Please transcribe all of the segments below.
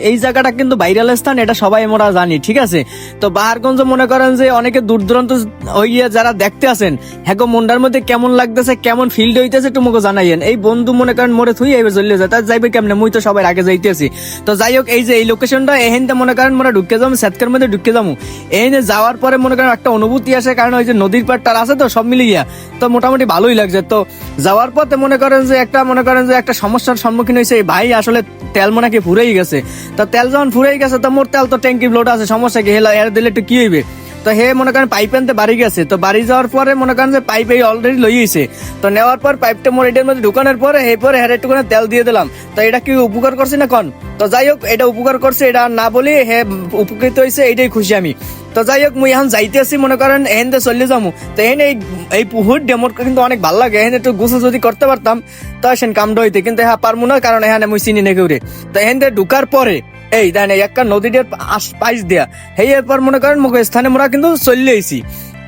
এই জায়গাটা কিন্তু ভাইরাল স্থান, এটা সবাই আমরা জানি, ঠিক আছে। তো বাহারগঞ্জ মনে করেন যে অনেকে দূর দূরান্ত হইয়া যারা দেখতে আছেন, হ্যাঁ মন্ডার মধ্যে কেমন লাগতেছে, কেমন ফিল্ড হইতেছে তোমাকে জানাইয়েন। এই বন্ধু মনে করেন মোরে থুই এবার চলে যায়, তার যাইবে কেমনে, মুই তো সবাই আগে যাইতেছি। তো যাই হোক, এই যে এই লোকেশনটা এহেনতে মনে করেন মোরা ঢুকে যাবো, সেতকার মধ্যে ঢুকে যাবো। এখানে যাওয়ার পরে মনে করেন একটা অনুভূতি আসে, কারণ ওই যে নদীর পাড়টা আছে তো সব মিলিয়ে, তো মোটামুটি ভালোই লাগছে। তো যাওয়ার পথে মনে করেন যে একটা সমস্যার সম্মুখীন হয়েছে, ভাই আসলে তেল মনে কি ফুরেই গেছে। তো তেল যখন ফুরেই গেছে, তো মোর তেল তো ট্যাঙ্কি লোড আছে, সমস্যা কি, হেলা এর দিলে একটু কি হইবে। তো হে মনে করেন পাইপ আনতে বাড়ি গেছে, তো বাড়ি যাওয়ার পরে মনে করেন যে পাইপ এই অলরেডি লইয়েছে। তো নেওয়ার পর পাইপটা মোর এটার মধ্যে ঢুকানোর পরে হের একটুখানি তেল দিয়ে দিলাম। তো এটা কি উপকার করছে না কন? তো যাই হোক, এটা উপকার করছে, এটা না বলি হে উপকৃত হয়েছে, এইটাই খুশি আমি। তো যাই হোক, মুই এখন যাইতে আসি মনে করেন এহেনতে চলে যাবো। তো এহেন এই পুহুর ডেমোর কিন্তু অনেক ভালো লাগে, এহেন একটু গোসল যদি করতে পারতাম তো সেন কামটা হইতে, কিন্তু হ্যাঁ পারবো না, কারণ এখানে মুই চিনি না কেউরে। তো এহেনতে ঢুকার পরে এই দেন একটা নদীটার পাইস দেয়া, এই এরপর মনে করেন মুখ স্থানে মোরা কিন্তু চলে আইছি।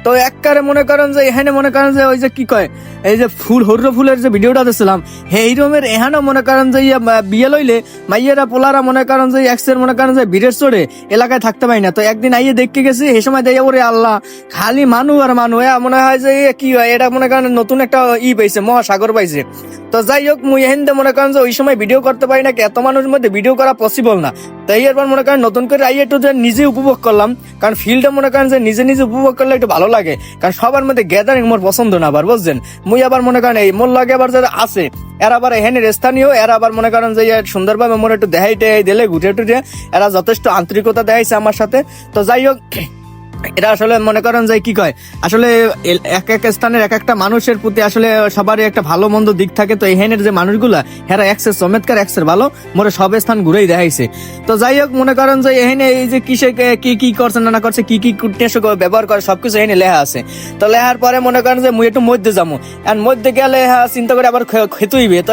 তো একবারে মনে করেন যে এখানে মনে করেন যে ওই যে কি কয়, এই যে হর্র ফুলের যে ভিডিওটা দেখছিলাম, এই রকমের এখানেও মনে করেন যে বিয়ে লইলে মাইয়েরা পোলারা মনে করেন যে এক্সের মনে করেন যে ভিড়ের চড়ে এলাকায় থাকতে পারি না। তো একদিন আইয়ে দেখতে গেছি, এই সময় দেয় ওরে আল্লাহ, খালি মানু আর মানু, মনে হয় যে কি হয়, এটা মনে করেন নতুন একটা পাইছে, মহাসাগর পাইছে। তো যাই হোক, মুই এহেনতে মনে করেন যে ওই সময় ভিডিও করতে পারি না, এত মানুষের মধ্যে ভিডিও করা পসিবল না। তাই এরপর মনে করেন নতুন করে আইয়ে একটু নিজে উপভোগ করলাম, কারণ ফিল্ডটা মনে করেন যে নিজে উপভোগ করলে একটু ভালো লাগে, কারণ সবার মধ্যে গ্যাদারিং মোর পছন্দ না আবার, বুঝছেন। মুই আবার মনে করেন এই মোর লাগে আবার যারা আছে এরা আবার এখানের স্থানীয়, এরা আবার মনে করেন যে সুন্দরভাবে মোর একটু দেখাই দিলে ঘুরে টুটে, এরা যথেষ্ট আন্তরিকতা দেখাইছে আমার সাথে। তো যাই হোক, এটা আসলে মনে করেন যে কি কয়, আসলে এক এক স্থানের এক একটা মানুষের প্রতি আসলে সবারই একটা ভালো মন্দ দিক থাকে। তো এখানের যে মানুষগুলা হেরা এক্সের চমৎকার, এক্সের ভালো, মোরে সব স্থান ঘুরেই দেখাইছে। তো যাই হোক, মনে করেন যে এখানে এই যে কিসে কি করছে না করছে, কি ব্যবহার করে, সবকিছু এখানে লেখা আছে। তো লেখার পরে মনে করেন যে মুই একটু মধ্যে যাবো, আর মধ্যে গেলে চিন্তা করে আবার খেতে হইবে। তো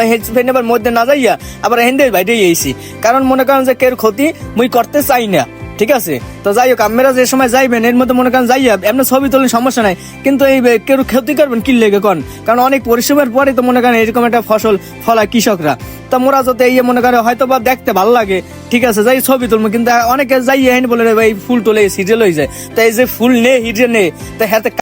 আবার মধ্যে না যাইয়া আবার এখান দিয়ে বাইরে আইছি, কারণ মনে করেন যে কেউ ক্ষতি মুই করতে চাই না, ঠিক আছে। তো যাই হোক, আপনারা যে সময় যাইবেন এর মধ্যে মনে করেন যাইয়া এমনি ছবি তোলেন, সমস্যা নাই, কিন্তু এই কেউ ক্ষতি করবেন কি লেগে কন, কারণ অনেক পরিশ্রমের পরে তো মনে করেন এরকম একটা ফসল ফলায় কৃষকরা। তো মোরা যাতে এই মনে করে হয়তো বা দেখতে ভালো লাগে, ঠিক আছে, যাই ছবি তুলবো, কিন্তু অনেকে যাই বলে এই ফুল তোলে সিরিয়াল হয়ে যায়। তো এই যে ফুল নে হিজে নে, তো হাতে